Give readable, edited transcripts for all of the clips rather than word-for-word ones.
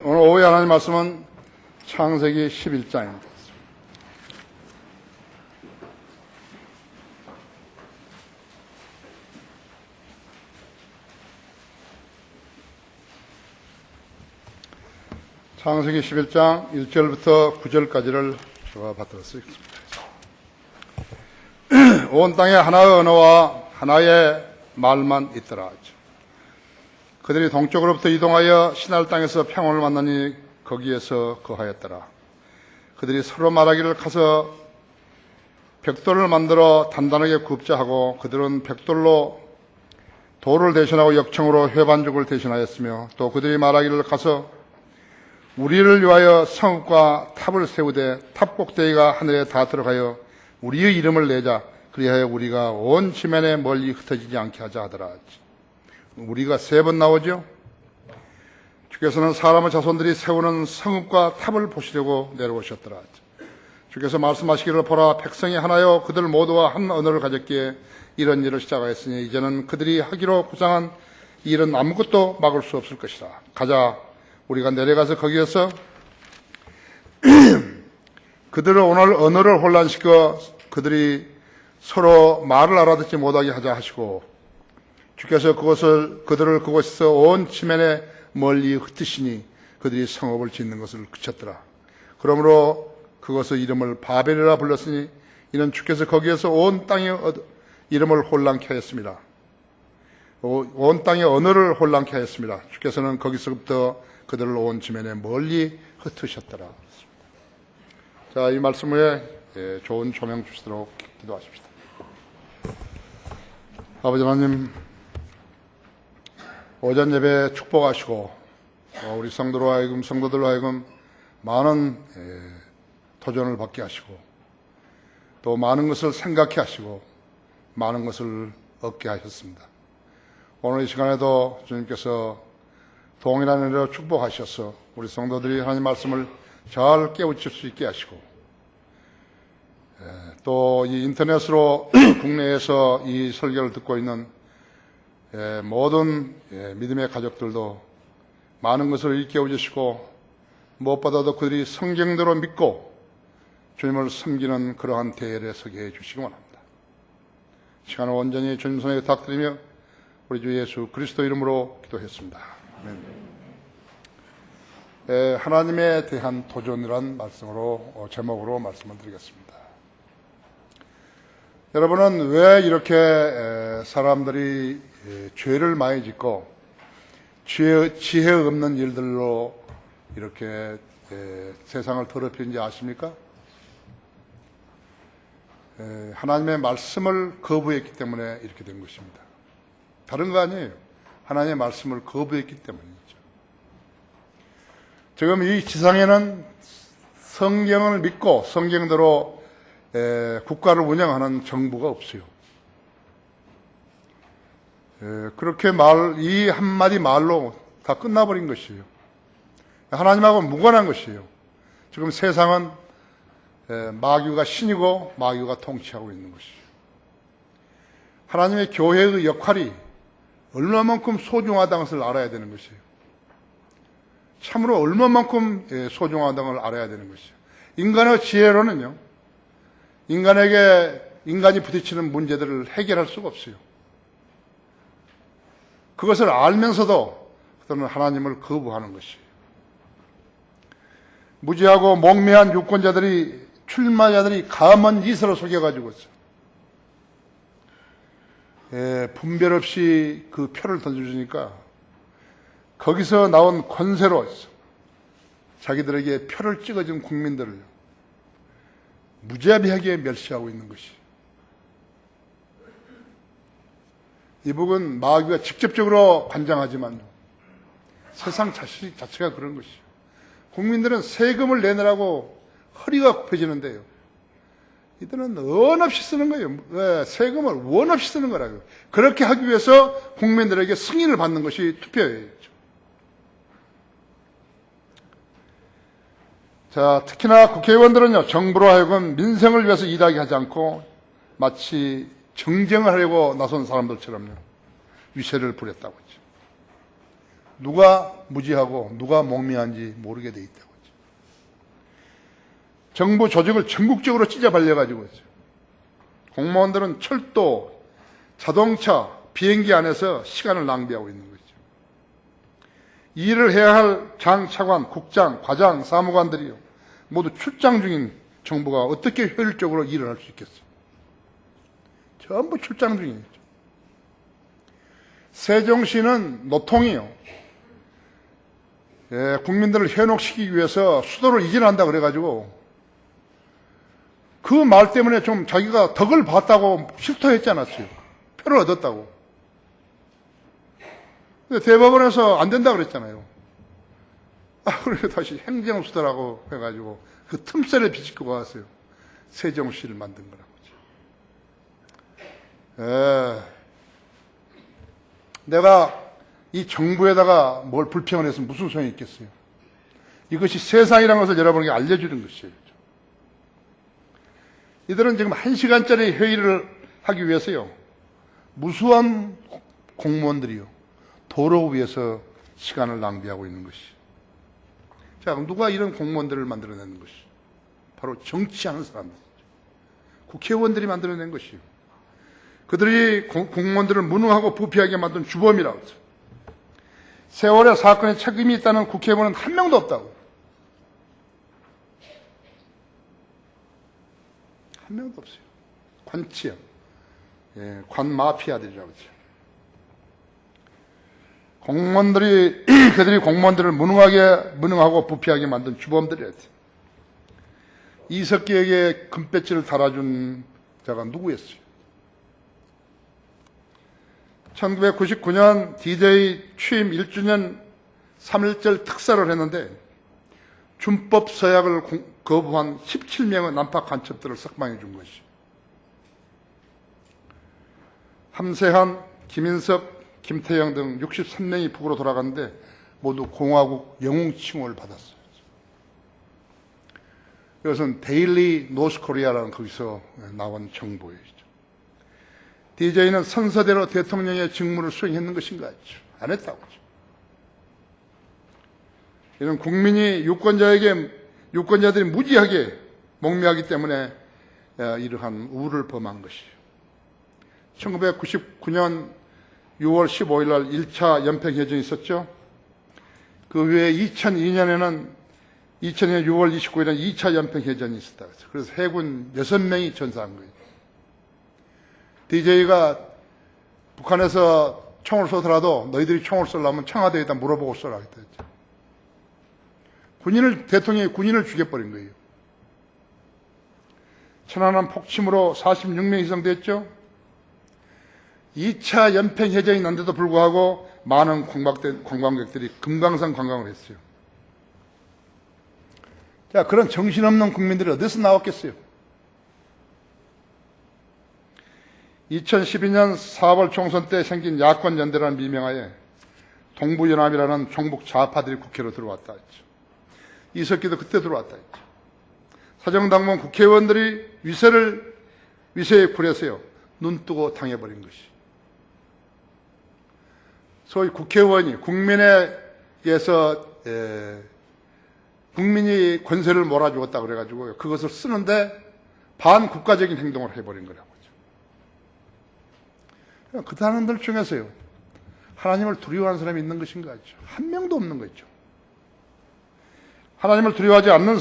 오늘 오후에 하나님 말씀은 창세기 11장입니다. 창세기 11장 1절부터 9절까지를 제가 받들었습니다. 온 땅에 하나의 언어와 하나의 말만 있더라. 그들이 동쪽으로부터 이동하여 시날 땅에서 평원을 만나니 거기에서 거하였더라. 그들이 서로 말하기를 가서 벽돌을 만들어 단단하게 굽자 하고, 그들은 벽돌로 돌을 대신하고 역청으로 회반죽을 대신하였으며, 또 그들이 말하기를 가서 우리를 위하여 성읍과 탑을 세우되 탑 꼭대기가 하늘에 다 들어가여 우리의 이름을 내자. 그리하여 우리가 온 지면에 멀리 흩어지지 않게 하자 하더라. 우리가 3번 나오죠. 주께서는 사람의 자손들이 세우는 성읍과 탑을 보시려고 내려오셨더라. 주께서 말씀하시기를, 보라, 백성이 하나요 그들 모두와 한 언어를 가졌기에 이런 일을 시작하였으니 이제는 그들이 하기로 구상한 일은 아무것도 막을 수 없을 것이라. 가자, 우리가 내려가서 거기에서 그들의 오늘 언어를 혼란시켜 그들이 서로 말을 알아듣지 못하게 하자 하시고, 주께서 그들을 그곳에서 온 지면에 멀리 흩으시니 그들이 성읍을 짓는 것을 그쳤더라. 그러므로 그것의 이름을 바벨이라 불렀으니 이는 주께서 거기에서 온 땅의 이름을 혼란케 하였습니다. 온 땅의 언어를 혼란케 하였습니다. 주께서는 거기서부터 그들을 온 지면에 멀리 흩으셨더라. 자, 이 말씀 후에 좋은 조명 주시도록 기도하십시다. 아버지 하나님, 오전 예배 축복하시고 우리 성도들로 하여금 많은 도전을 받게 하시고 또 많은 것을 생각해 하시고 많은 것을 얻게 하셨습니다. 오늘 이 시간에도 주님께서 동일한 은혜로 축복하셔서 우리 성도들이 하나님 말씀을 잘 깨우칠 수 있게 하시고, 또 이 인터넷으로 국내에서 이 설교를 듣고 있는 모든 믿음의 가족들도 많은 것을 일깨워 주시고, 무엇보다도 그들이 성경대로 믿고 주님을 섬기는 그러한 대열에 서게 해 주시기 원합니다. 시간을 온전히 주님 손에 부탁드리며 우리 주 예수 그리스도 이름으로 기도했습니다. 아멘. 하나님에 대한 도전이란 말씀으로, 제목으로 말씀을 드리겠습니다. 여러분은 왜 이렇게 사람들이 죄를 많이 짓고 지혜 없는 일들로 이렇게 세상을 더럽히는지 아십니까? 하나님의 말씀을 거부했기 때문에 이렇게 된 것입니다. 다른 거 아니에요. 하나님의 말씀을 거부했기 때문이죠. 지금 이 지상에는 성경을 믿고 성경대로 국가를 운영하는 정부가 없어요. 그렇게 이 한마디 말로 다 끝나버린 것이에요. 하나님하고 무관한 것이에요. 지금 세상은 마귀가 신이고 마귀가 통치하고 있는 것이에요. 하나님의 교회의 역할이 얼마만큼 소중하다는 것을 알아야 되는 것이에요. 참으로 얼마만큼 소중하다는 걸 알아야 되는 것이에요. 인간의 지혜로는요, 인간이 부딪히는 문제들을 해결할 수가 없어요. 그것을 알면서도 그들은 하나님을 거부하는 것이에요. 무지하고 몽매한 유권자들이, 출마자들이 감언 이서로 속여가지고 분별 없이 그 표를 던져주니까 거기서 나온 권세로 자기들에게 표를 찍어준 국민들을 무자비하게 멸시하고 있는 것이, 이 부분 마귀가 직접적으로 관장하지만 세상 자체가 그런 것이죠. 국민들은 세금을 내느라고 허리가 굽혀지는데요, 이들은 원 없이 쓰는 거예요. 세금을 원 없이 쓰는 거라고요. 그렇게 하기 위해서 국민들에게 승인을 받는 것이 투표예요. 자, 특히나 국회의원들은요, 정부로 하여금 민생을 위해서 일하게 하지 않고 마치 정쟁을 하려고 나선 사람들처럼요, 위세를 부렸다고 했죠. 누가 무지하고 누가 몽미한지 모르게 돼 있다고. 정부 조직을 전국적으로 찢어발려가지고 있어요. 공무원들은 철도, 자동차, 비행기 안에서 시간을 낭비하고 있는 거죠. 일을 해야 할 장, 차관, 국장, 과장, 사무관들이요. 모두 출장 중인 정부가 어떻게 효율적으로 일을 할 수 있겠어요? 전부 출장 중이죠. 세종시는 노통이요. 예, 국민들을 현혹시키기 위해서 수도를 이전한다 그래가지고 그 말 때문에 좀 자기가 덕을 봤다고 실토했지 않았어요. 표를 얻었다고. 근데 대법원에서 안 된다 그랬잖아요. 그래서 다시 행정수도라고 해가지고 그 틈새를 비집고 왔어요. 세종시를 만든 거라고. 내가 이 정부에다가 뭘 불평을 해서 무슨 소용이 있겠어요. 이것이 세상이라는 것을 여러분에게 알려주는 것이에요. 이들은 지금 1시간짜리 회의를 하기 위해서요. 무수한 공무원들이요. 도로 위에서 시간을 낭비하고 있는 것이. 자, 그럼 누가 이런 공무원들을 만들어내는 것이? 바로 정치하는 사람들이죠. 국회의원들이 만들어낸 것이요. 그들이 공무원들을 무능하고 부패하게 만든 주범이라고 하죠. 세월의 사건에 책임이 있다는 국회의원은 한 명도 없다고. 한 명도 없어요. 관치형, 관마피아들이라고 하죠. 공무원들이, 그들이 공무원들을 무능하고 부패하게 만든 주범들이었죠. 이석기에게 금배지를 달아준 자가 누구였어요? 1999년 DJ 취임 1주년 3.1절 특사를 했는데 준법 서약을 거부한 17명의 난파 간첩들을 석방해 준 것이. 함세한, 김인석, 김태영 등 63명이 북으로 돌아갔는데 모두 공화국 영웅 칭호를 받았어요. 이것은 데일리 노스코리아라는 거기서 나온 정보예요. DJ는 선서대로 대통령의 직무를 수행했는 것인가 했죠. 안 했다고 하죠. 이런 국민이 유권자들이 무지하게 목매하기 때문에 이러한 우를 범한 것이에요. 1999년 6월 15일 날 1차 연평해전이 있었죠. 그 후에 2002년 6월 29일에는 2차 연평해전이 있었다. 그래서 해군 6명이 전사한 거예요. DJ가 북한에서 총을 쏘더라도 너희들이 총을 쏘려면 청와대에다 물어보고 쏘라 했죠. 대통령이 군인을 죽여버린 거예요. 천안함 폭침으로 46명 이상 됐죠. 2차 연평해전이 난데도 불구하고 많은 관광객들이 금강산 관광을 했어요. 자, 그런 정신없는 국민들이 어디서 나왔겠어요? 2012년 4월 총선 때 생긴 야권연대라는 미명하에 동부연합이라는 종북 좌파들이 국회로 들어왔다 했죠. 이석기도 그때 들어왔다 했죠. 사정당원 국회의원들이 위세에 굴해서요. 눈 뜨고 당해버린 것이. 소위 국회의원이 국민이 권세를 몰아주었다 그래가지고 그것을 쓰는데 반국가적인 행동을 해버린 거라고. 그 사람들 중에서요, 하나님을 두려워하는 사람이 있는 것인가 하죠. 한 명도 없는 거죠. 하나님을 두려워하지 않는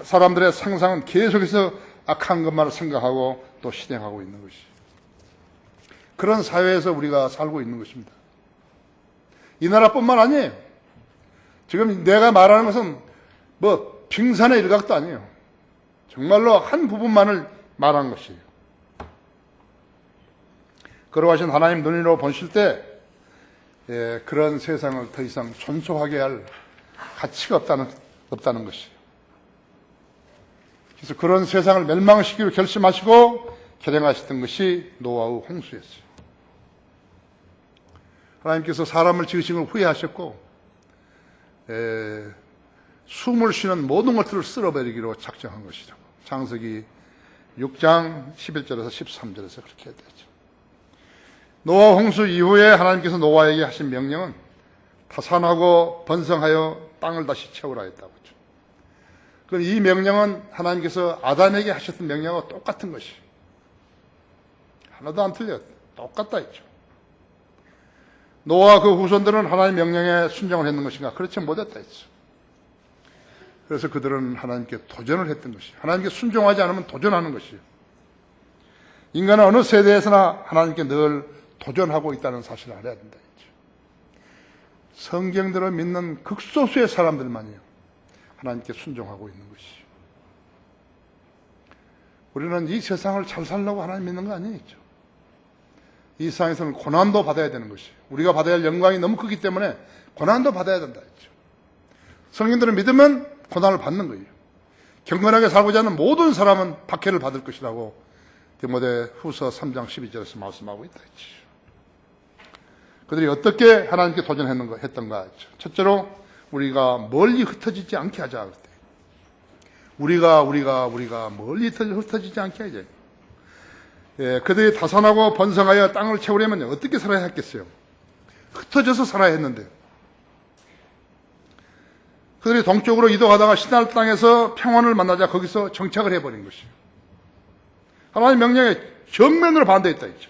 사람들의 상상은 계속해서 악한 것만을 생각하고 또 실행하고 있는 것이. 그런 사회에서 우리가 살고 있는 것입니다. 이 나라뿐만 아니에요. 지금 내가 말하는 것은 뭐 빙산의 일각도 아니에요. 정말로 한 부분만을 말한 것이에요. 걸어가신 하나님 눈으로 보실 때 그런 세상을 더 이상 존속하게 할 가치가 없다는 것이에요. 그래서 그런 세상을 멸망시키기로 결심하시고 결행하셨던 것이 노아의 홍수였어요. 하나님께서 사람을 지으신 걸 후회하셨고 숨을 쉬는 모든 것들을 쓸어버리기로 작정한 것이죠. 창세기 6장 11절에서 13절에서 그렇게 되죠. 노아 홍수 이후에 하나님께서 노아에게 하신 명령은 타산하고 번성하여 땅을 다시 채우라 했다고 했죠. 그럼 이 명령은 하나님께서 아담에게 하셨던 명령과 똑같은 것이 하나도 안 틀렸. 똑같다 했죠. 노아와 그 후손들은 하나님의 명령에 순종을 했는 것인가? 그렇지 못했다 했죠. 그래서 그들은 하나님께 도전을 했던 것이에요. 하나님께 순종하지 않으면 도전하는 것이에요. 인간은 어느 세대에서나 하나님께 늘 도전하고 있다는 사실을 알아야 된다 했죠. 성경대로 믿는 극소수의 사람들만이요 하나님께 순종하고 있는 것이에요. 우리는 이 세상을 잘 살려고 하나님 믿는 거 아니겠죠. 이 세상에서는 고난도 받아야 되는 것이에요. 우리가 받아야 할 영광이 너무 크기 때문에 고난도 받아야 된다 했죠. 성경대로 믿으면 고난을 받는 거예요. 경건하게 살고자 하는 모든 사람은 박해를 받을 것이라고 디모데 후서 3장 12절에서 말씀하고 있다 했죠. 그들이 어떻게 하나님께 도전했던가 했죠. 첫째로 우리가 멀리 흩어지지 않게 하자. 우리가 멀리 흩어지지 않게 하자. 예, 그들이 다산하고 번성하여 땅을 채우려면 어떻게 살아야 했겠어요? 흩어져서 살아야 했는데 그들이 동쪽으로 이동하다가 시날 땅에서 평안을 만나자 거기서 정착을 해버린 것이에요. 하나님 명령에 정면으로 반대했다 했죠.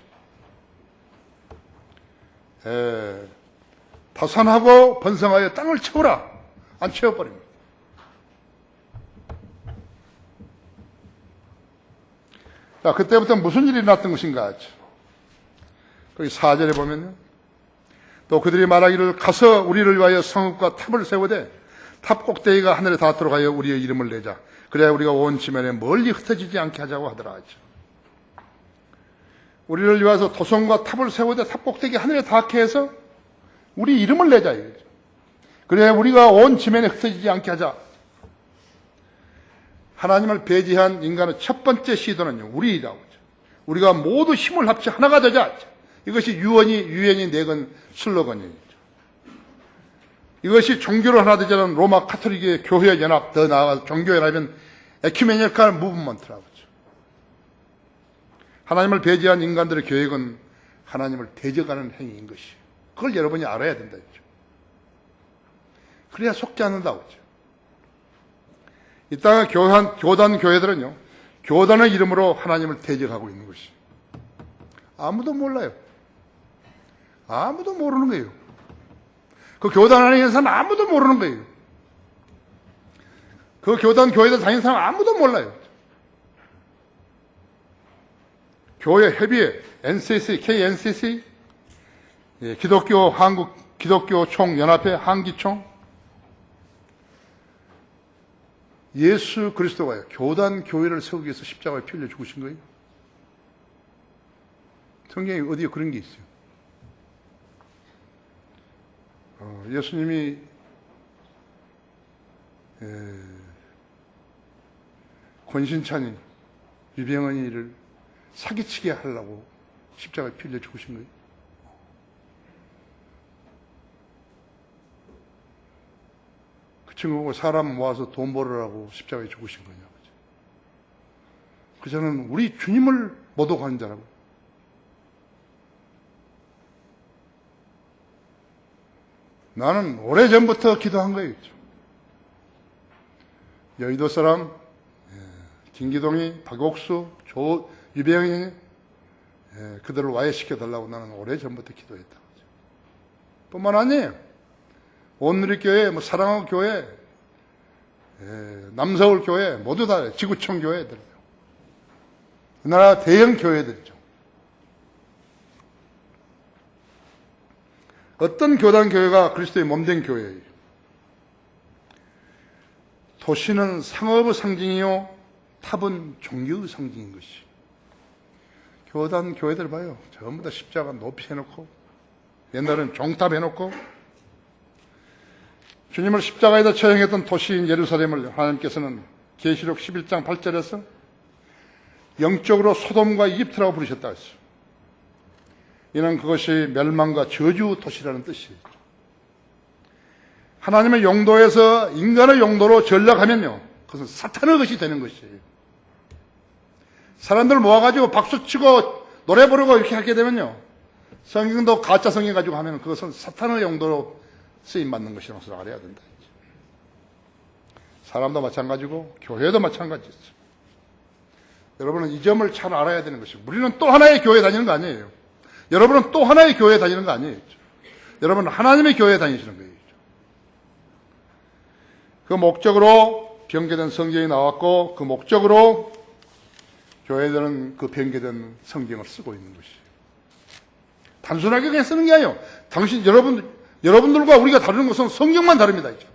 예, 다산하고 번성하여 땅을 채우라. 안 채워버립니다. 자, 그때부터 무슨 일이 일어났던 것인가 하죠. 거기 4절에 보면요. 또 그들이 말하기를 가서 우리를 위하여 성읍과 탑을 세우되 탑 꼭대기가 하늘에 닿도록 하여 우리의 이름을 내자. 그래야 우리가 온 지면에 멀리 흩어지지 않게 하자고 하더라 하죠. 우리를 위해서 도성과 탑을 세우되 탑 꼭대기 하늘에 닿게 해서 우리 이름을 내자 이거죠. 그래야 우리가 온 지면에 흩어지지 않게 하자. 하나님을 배제한 인간의 첫 번째 시도는요, 우리라고 하죠. 우리가 모두 힘을 합쳐 하나가 되자. 이것이 유엔이 내건 슬로건이죠. 이것이 종교를 하나 되자는 로마 카톨릭의 교회 연합, 더 나아가 종교 연합은 에큐메니컬 무브먼트라고 하죠. 하나님을 배제한 인간들의 계획은 하나님을 대적하는 행위인 것이에요. 그걸 여러분이 알아야 된다 했죠. 그래야 속지 않는다고 하죠. 이 땅의 교단 교회들은요, 교단의 이름으로 하나님을 대적하고 있는 것이. 아무도 몰라요. 아무도 모르는 거예요. 그 교단 안에 있는 사람 아무도 모르는 거예요. 그 교단 교회들 다니는 사람 아무도 몰라요. 교회 협의회, NCC, KNCC, 예, 한국 기독교 총연합회, 한기총, 예수 그리스도가요, 교단 교회를 세우기 위해서 십자가에 피 흘려 죽으신 거예요. 성경에 어디에 그런 게 있어요. 예수님이 권신찬이 유병헌이를 사기치게 하려고 십자가에 피 흘려 죽으신 거예요. 그 친구가 사람 모아서 돈 벌으라고 십자가에 죽으신 거냐. 그저는 우리 주님을 모독하는 자라고. 나는 오래전부터 기도한 거예요. 여의도 사람, 김기동이, 박옥수, 유병희, 그들을 와해시켜달라고 나는 오래전부터 기도했다. 뿐만 아니에요. 온누리교회, 사랑하고 교회, 남서울교회, 모두 다 지구촌 교회들. 우리나라 대형 교회들이죠. 어떤 교단 교회가 그리스도의 몸된 교회예요. 도시는 상업의 상징이요, 탑은 종교의 상징인 것이. 교단 교회들 봐요. 전부 다 십자가 높이 해놓고, 옛날엔 종탑 해놓고, 주님을 십자가에다 처형했던 도시인 예루살렘을 하나님께서는 계시록 11장 8절에서 영적으로 소돔과 이집트라고 부르셨다 했어요. 이는 그것이 멸망과 저주 도시라는 뜻이에요. 하나님의 용도에서 인간의 용도로 전락하면요, 그것은 사탄의 것이 되는 것이에요. 사람들 모아가지고 박수치고 노래 부르고 이렇게 하게 되면요, 성경도 가짜 성경 가지고 하면 그것은 사탄의 용도로 쓰임받는 것이라는 것을 알아야 된다. 사람도 마찬가지고 교회도 마찬가지죠. 여러분은 이 점을 잘 알아야 되는 것이고, 우리는 또 하나의 교회 다니는 거 아니에요. 여러분은 또 하나의 교회 다니는 거 아니에요. 여러분은 하나님의 교회에 다니시는 거예요. 그 목적으로 변개된 성경이 나왔고, 그 목적으로 교회들은 그 변개된 성경을 쓰고 있는 것이에요. 단순하게 그냥 쓰는 게 아니에요. 여러분들과 우리가 다루는 것은 성경만 다릅니다. 이제.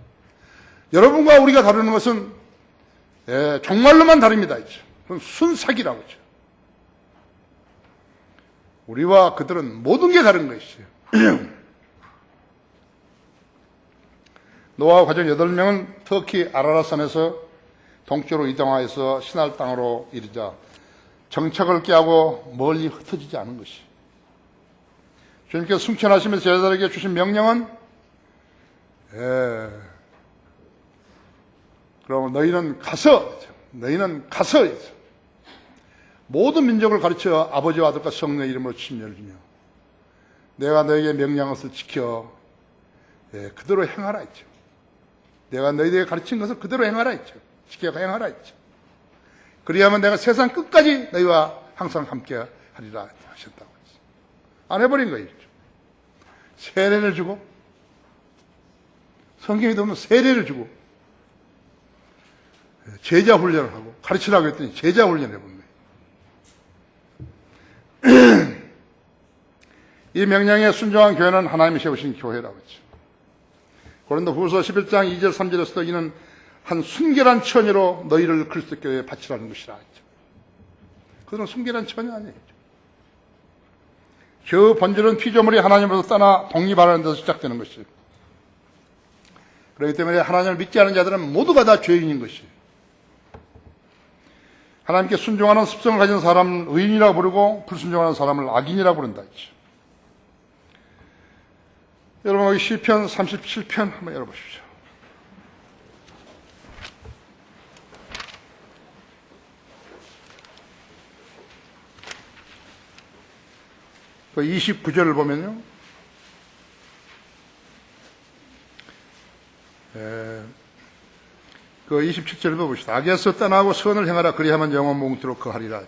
여러분과 우리가 다루는 것은 정말로만 다릅니다. 이제. 그건 순삭이라고 하죠. 우리와 그들은 모든 게 다른 것이에요. 노아와 가족 8명은 터키 아라라산에서 동쪽으로 이동하여서 시날 땅으로 이르자 정착을 깨하고 멀리 흩어지지 않은 것이. 주님께서 승천하시면서 제자들에게 주신 명령은 그럼 너희는 가서 모든 민족을 가르쳐 아버지와 아들과 성령의 이름으로 침례를 주며 내가 너에게 명령한 것을 지켜 그대로 행하라 했죠. 내가 너희에게 가르친 것을 그대로 행하라 했죠. 지켜 행하라 했죠. 그리하면 내가 세상 끝까지 너희와 항상 함께 하리라 하셨다고 했어요. 안 해버린 거예요. 세례를 주고, 성경에 보면 세례를 주고 제자 훈련을 하고 가르치라고 했더니 제자 훈련을 해본 거예요. 이 명령에 순종한 교회는 하나님이 세우신 교회라고 했죠. 고린도후서 11장 2절 3절에서도 이는 한 순결한 처녀로 너희를 그리스도교회에 바치라는 것이라 했죠. 그들은 순결한 처녀 아니에요. 그 본질은 피조물이 하나님으로부터 떠나 독립하는 데서 시작되는 것이에요. 그렇기 때문에 하나님을 믿지 않은 자들은 모두가 다 죄인인 것이에요. 하나님께 순종하는 습성을 가진 사람은 의인이라고 부르고 불순종하는 사람을 악인이라고 부른다 했죠. 여러분, 여기 시편 37편 한번 열어보십시오. 그 29절을 보면요. 그 27절을 봅시다. 악에서 떠나고 선을 행하라. 그리하면 영원 몽투록 거하리라.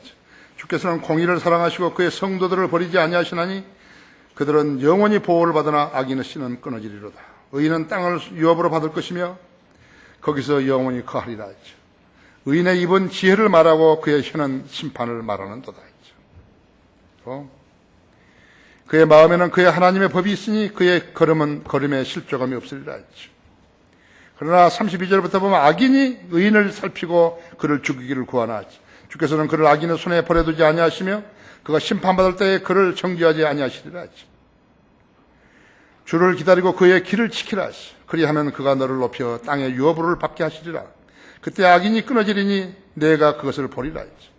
주께서는 공의를 사랑하시고 그의 성도들을 버리지 아니하시나니 그들은 영원히 보호를 받으나 악인의 씨는 끊어지리로다. 의인은 땅을 유업으로 받을 것이며 거기서 영원히 거하리라 했죠. 의인의 입은 지혜를 말하고 그의 혀는 심판을 말하는도다 했죠. 그의 마음에는 그의 하나님의 법이 있으니 그의 걸음은 걸음에 실족함이 없으리라 했죠. 그러나 32절부터 보면 악인이 의인을 살피고 그를 죽이기를 구하나 주께서는 그를 악인의 손에 버려두지 아니하시며 그가 심판받을 때에 그를 정죄하지 아니하시리라 했죠. 주를 기다리고 그의 길을 지키라 하시. 그리하면 그가 너를 높여 땅의 유업을 받게 하시리라. 그때 악인이 끊어지리니 내가 그것을 보리라 했죠.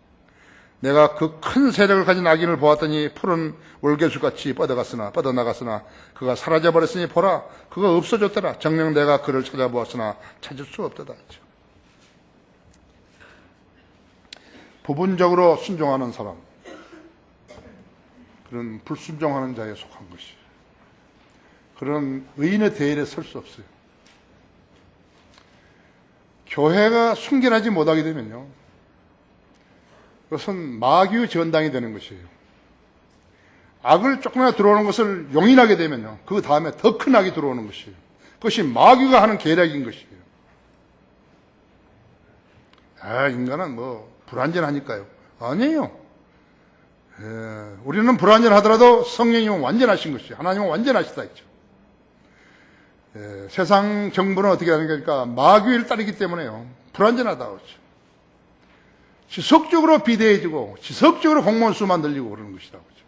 내가 그 큰 세력을 가진 악인을 보았더니 푸른 월계수같이 뻗어나갔으나 그가 사라져버렸으니 보라 그가 없어졌더라. 정녕 내가 그를 찾아보았으나 찾을 수 없더라 했죠. 부분적으로 순종하는 사람, 그런 불순종하는 자에 속한 것이, 그런 의인의 대열에 설 수 없어요. 교회가 순결하지 못하게 되면요, 그것은 마귀의 전당이 되는 것이에요. 악을 조금이나 들어오는 것을 용인하게 되면요, 그 다음에 더 큰 악이 들어오는 것이에요. 그것이 마귀가 하는 계략인 것이에요. 인간은 불완전하니까요. 아니에요. 우리는 불완전하더라도 성령님은 완전하신 것이에요. 하나님은 완전하시다 했죠. 세상 정부는 어떻게 하는 거니까 마귀를 따르기 때문에요, 불완전하다고 했죠. 지속적으로 비대해지고 지속적으로 공무원 수만 늘리고 그러는 것이라고 하죠.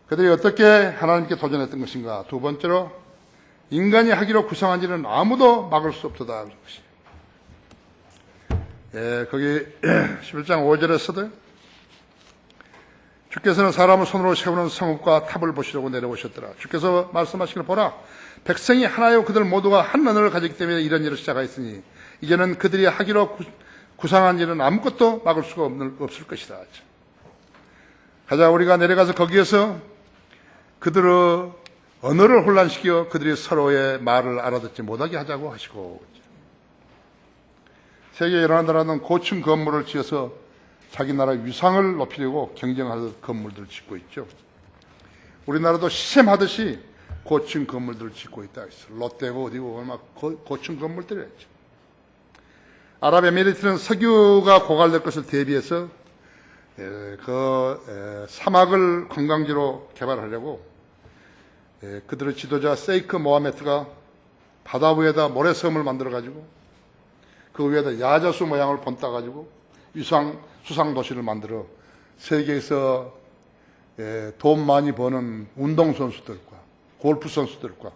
그들이 어떻게 하나님께 도전했던 것인가. 두 번째로 인간이 하기로 구상한 일은 아무도 막을 수 없도다 하는 것이에요. 거기 11장 5절에서도 주께서는 사람을 손으로 세우는 성읍과 탑을 보시려고 내려오셨더라. 주께서 말씀하시기를 보라 백성이 하나요 그들 모두가 한 언어를 가지기 때문에 이런 일을 시작하였으니 이제는 그들이 하기로 구상한 일은 아무것도 막을 수가 없을 것이다. 가자 우리가 내려가서 거기에서 그들의 언어를 혼란시켜 그들이 서로의 말을 알아듣지 못하게 하자고 하시고, 세계 여러 나라는 고층 건물을 지어서 자기 나라 위상을 높이려고 경쟁할 건물들을 짓고 있죠. 우리나라도 시샘하듯이 고층 건물들을 짓고 있다 했어. 롯데고 어디고 얼마 고층 건물들이었죠. 아랍에미리트는 석유가 고갈될 것을 대비해서 사막을 관광지로 개발하려고 그들의 지도자 세이크 모하메트가 바다 위에다 모래섬을 만들어가지고 그 위에다 야자수 모양을 본따가지고 수상 도시를 만들어 세계에서 돈 많이 버는 운동선수들과 골프 선수들과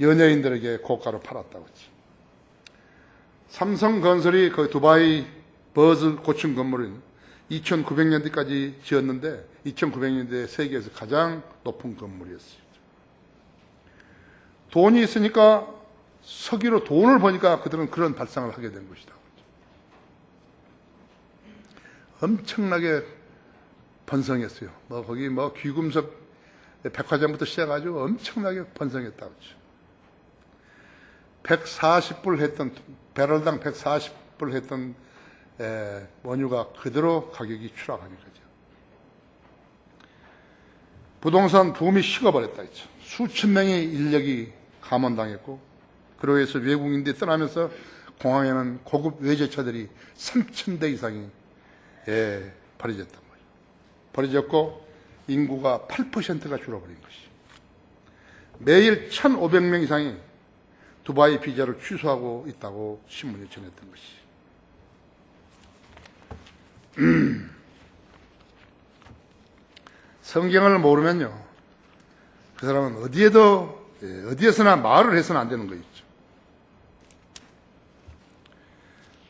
연예인들에게 고가로 팔았다고 했지. 삼성건설이 그 두바이 버즈 고층 건물은 2900년대까지 지었는데 2900년대 세계에서 가장 높은 건물이었어요. 돈이 있으니까 석유로 돈을 버니까 그들은 그런 발상을 하게 된 것이다. 엄청나게 번성했어요. 거기 귀금속 백화점부터 시작해가지고 엄청나게 번성했다고 했죠. 140불 했던, 배럴당 140불 했던 원유가 그대로 가격이 추락하는 거죠. 부동산 붐이 식어버렸다 했죠. 수천 명의 인력이 감원당했고, 그로 인해서 외국인들이 떠나면서 공항에는 고급 외제차들이 3,000대 이상이 버려졌단 말이에요. 버려졌고 인구가 8%가 줄어버린 것이. 매일 1,500명 이상이 두바이 비자를 취소하고 있다고 신문에 전했던 것이. 성경을 모르면요, 그 사람은 어디에서나 말을 해서는 안 되는 거 있죠.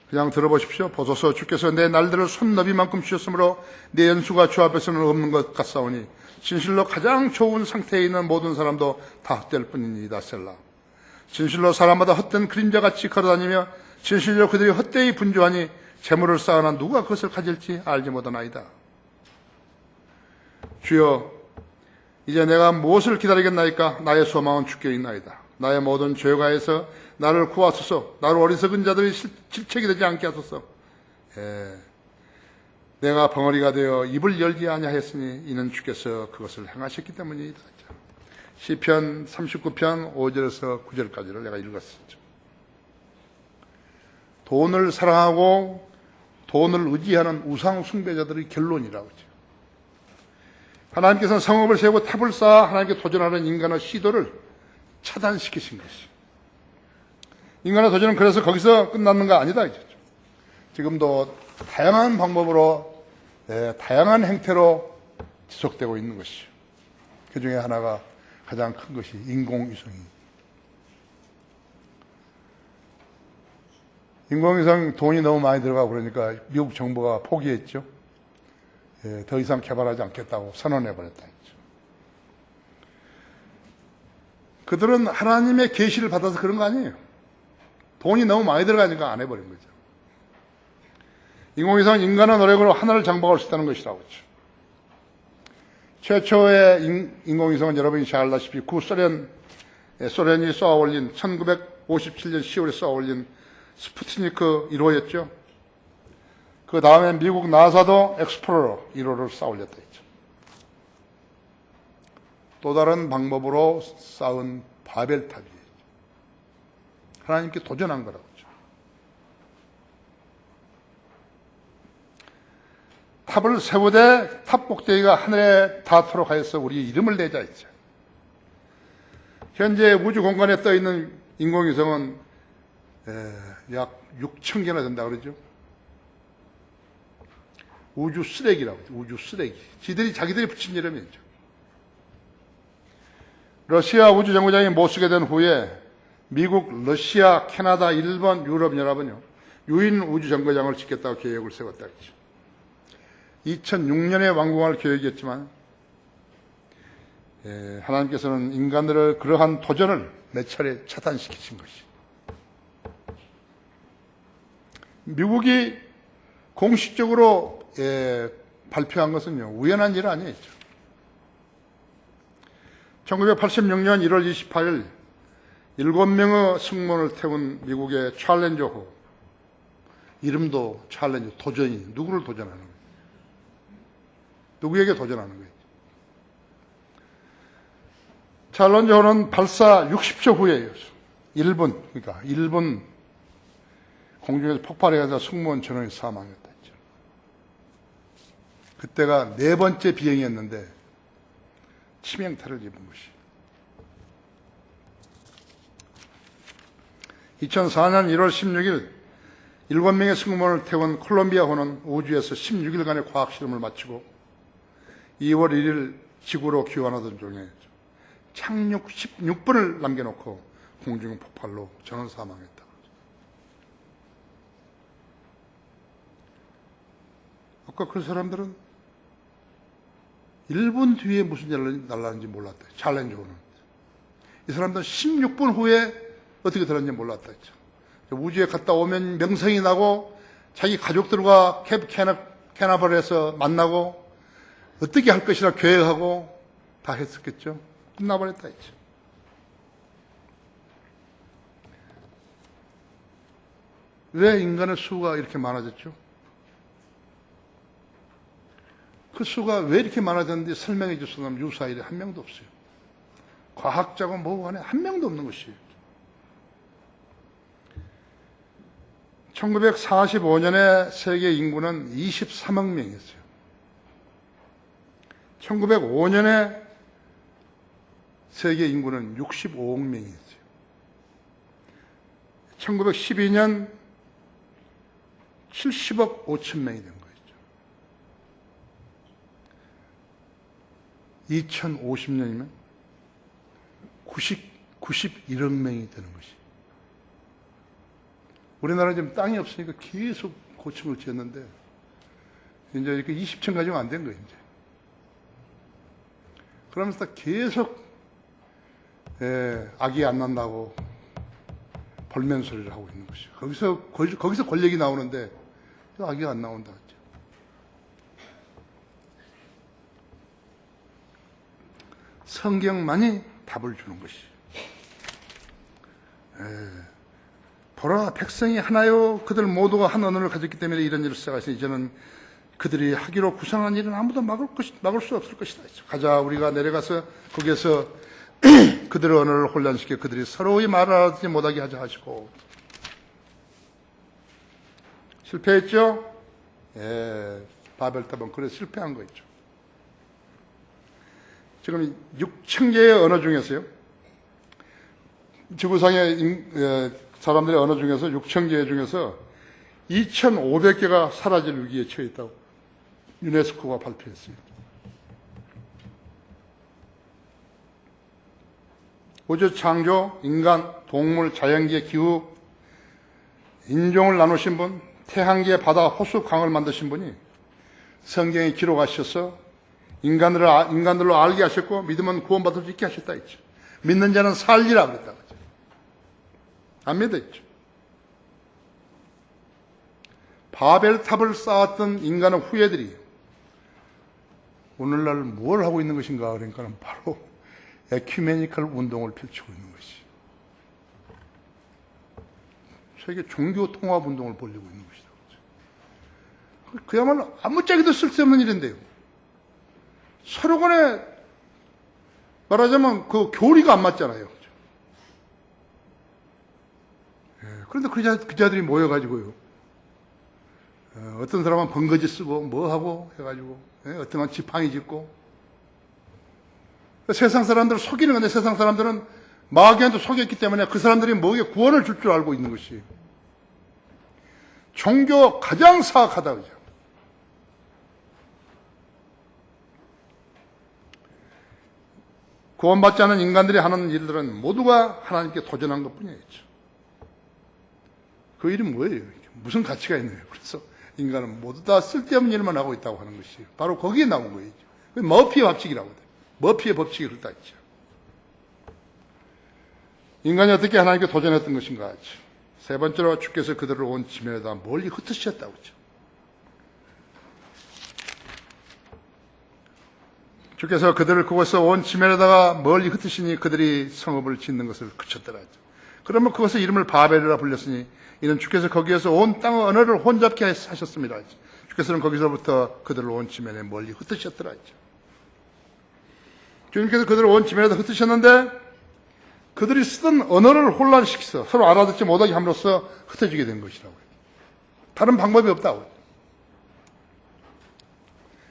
그냥 들어보십시오. 보소서 주께서 내 날들을 손너비만큼 주셨으므로 내 연수가 주 앞에서는 없는 것 같사오니 진실로 가장 좋은 상태에 있는 모든 사람도 다 헛될 뿐이니이다. 셀라. 진실로 사람마다 헛된 그림자같이 걸어다니며 진실로 그들이 헛되이 분주하니 재물을 쌓아놔 누가 그것을 가질지 알지 못하나이다. 주여, 이제 내가 무엇을 기다리겠나이까? 나의 소망은 주께 있나이다. 나의 모든 죄가에서 나를 구하소서. 나를 어리석은 자들이 질책이 되지 않게 하소서. 내가 벙어리가 되어 입을 열지 아니하였으니 이는 주께서 그것을 행하셨기 때문이다. 시편 39편 5절에서 9절까지를 내가 읽었었죠. 돈을 사랑하고 돈을 의지하는 우상 숭배자들의 결론이라고 하죠. 하나님께서는 성읍을 세우고 탑을 쌓아 하나님께 도전하는 인간의 시도를 차단시키신 것이죠. 인간의 도전은 그래서 거기서 끝나는 거 아니다. 지금도 다양한 방법으로, 다양한 행태로 지속되고 있는 것이죠. 그 중에 하나가 가장 큰 것이 인공위성입니다. 인공위성 돈이 너무 많이 들어가고 그러니까 미국 정부가 포기했죠. 더 이상 개발하지 않겠다고 선언해버렸다 했죠. 그들은 하나님의 계시를 받아서 그런 거 아니에요. 돈이 너무 많이 들어가니까 안 해버린 거죠. 인공위성은 인간의 노력으로 하늘을 장박할 수 있다는 것이라고 했죠. 최초의 인공위성은 여러분이 잘 알다시피 소련이 쏘아올린 1957년 10월에 쏘아올린 스푸트니크 1호였죠. 그 다음에 미국 나사도 엑스플로러 1호를 쏘아올렸다 했죠. 또 다른 방법으로 쌓은 바벨탑이에요. 하나님께 도전한 거라고 했죠. 탑을 세우되 탑 꼭대기가 하늘에 닿도록 하여서 우리 이름을 내자 했죠. 현재 우주 공간에 떠 있는 인공위성은 약 6천 개나 된다 그러죠. 우주 쓰레기라고 하죠. 우주 쓰레기. 자기들이 붙인 이름이죠. 러시아 우주 정거장이 못 쓰게 된 후에 미국, 러시아, 캐나다, 일본, 유럽 연합은요, 유인 우주 정거장을 짓겠다고 계획을 세웠다 그랬죠. 2006년에 완공할 계획이었지만 하나님께서는 인간들의 그러한 도전을 몇 차례 차단시키신 것이. 미국이 공식적으로 발표한 것은요, 우연한 일 아니었죠. 1986년 1월 28일 7명의 승무원을 태운 미국의 챌린저호, 이름도 챌린저, 도전이, 누구를 도전하는 거예요? 누구에게 도전하는 거예요? 챌린저호는 발사 60초 후에 1분, 그러니까 1분 공중에서 폭발해서 승무원 전원이 사망했다 했죠. 그때가 4번째 비행이었는데 치명타를 입은 것이. 2004년 1월 16일 7명의 승무원을 태운 콜롬비아호는 우주에서 16일간의 과학실험을 마치고 2월 1일 지구로 귀환하던 중에 착륙 16분을 남겨놓고 공중 폭발로 전원 사망했다. 아까 그 사람들은 1분 뒤에 무슨 일이 날라는지 몰랐다. 챌린저호는. 이 사람들은 16분 후에 어떻게 들었는지 몰랐다 했죠. 우주에 갔다 오면 명성이 나고 자기 가족들과 캐나발에서 만나고 어떻게 할 것이라 계획하고 다 했었겠죠. 끝나버렸다 했죠. 왜 인간의 수가 이렇게 많아졌죠? 그 수가 왜 이렇게 많아졌는지 설명해 줄 수 없는 유사일이 한 명도 없어요. 과학자고 뭐고 간에 한 명도 없는 것이에요. 1945년에 세계 인구는 23억 명이었어요. 1905년에 세계 인구는 65억 명이었어요. 1912년 70억 5천 명이 된 거죠. 2050년이면 91억 명이 되는 것이. 우리나라 지금 땅이 없으니까 계속 고층을 지었는데, 이제 이렇게 20층 가지고 안 된 거예요, 이제. 그러면서 계속, 악이 안 난다고 벌면 소리를 하고 있는 것이죠. 거기서 권력이 나오는데, 악이 안 나온다. 성경만이 답을 주는 것이죠. 보라, 백성이 하나요. 그들 모두가 한 언어를 가졌기 때문에 이런 일을 시작하시니 이제는 그들이 하기로 구상한 일은 아무도 막을 수 없을 것이다. 가자, 우리가 내려가서 거기에서 그들의 언어를 혼란시켜 그들이 서로의 말을 알아듣지 못하게 하자 하시고. 실패했죠? 바벨탑은 그래서 실패한 거였죠. 지금 6천 개의 언어 중에서요, 지구상의 사람들의 언어 중에서 6천 개 중에서 2,500개가 사라질 위기에 처해 있다고 유네스코가 발표했습니다. 우주 창조, 인간, 동물, 자연계, 기후, 인종을 나누신 분, 태양계, 바다, 호수, 강을 만드신 분이 성경에 기록하셔서 인간들로 알게 하셨고 믿으면 구원받을 수 있게 하셨다 했죠. 믿는 자는 살리라 그랬다고 했죠. 안 믿었죠. 바벨탑을 쌓았던 인간의 후예들이 오늘날 뭘 하고 있는 것인가 그러니까 바로 에큐메니컬 운동을 펼치고 있는 것이, 세계 종교 통합 운동을 벌이고 있는 것이다. 그야말로 아무짝에도 쓸데없는 일인데요. 서로 간에 말하자면 그 교리가 안 맞잖아요. 그런데 그 자들이 모여가지고요, 어떤 사람은 번거지 쓰고 뭐 하고 해가지고, 어떤 사람은 지팡이 짚고, 세상 사람들을 속이는 건데 세상 사람들은 마귀한테 속였기 때문에 그 사람들이 뭐에 구원을 줄 줄 알고 있는 것이 종교 가장 사악하다 그죠. 구원받지 않은 인간들이 하는 일들은 모두가 하나님께 도전한 것뿐이었죠. 그 일이 뭐예요? 무슨 가치가 있나요? 그래서 인간은 모두 다 쓸데없는 일만 하고 있다고 하는 것이 바로 거기에 나온 거예요. 머피의 법칙이라고 해요. 머피의 법칙이 그렇다 했죠. 인간이 어떻게 하나님께 도전했던 것인가 하죠. 세 번째로 주께서 그들을 온 지면에다 멀리 흩으셨다고 했죠. 주께서 그들을 그곳에서 온 지면에다가 멀리 흩으시니 그들이 성읍을 짓는 것을 그쳤더라. 그러면 그것의 이름을 바벨이라 불렸으니 이는 주께서 거기에서 온 땅의 언어를 혼잡게 하셨습니다. 주께서는 거기서부터 그들을 온 지면에 멀리 흩으셨더라. 주님께서 그들을 온 지면에다 흩으셨는데 그들이 쓰던 언어를 혼란시켜서 서로 알아듣지 못하게 함으로써 흩어지게 된 것이라고요. 다른 방법이 없다고요.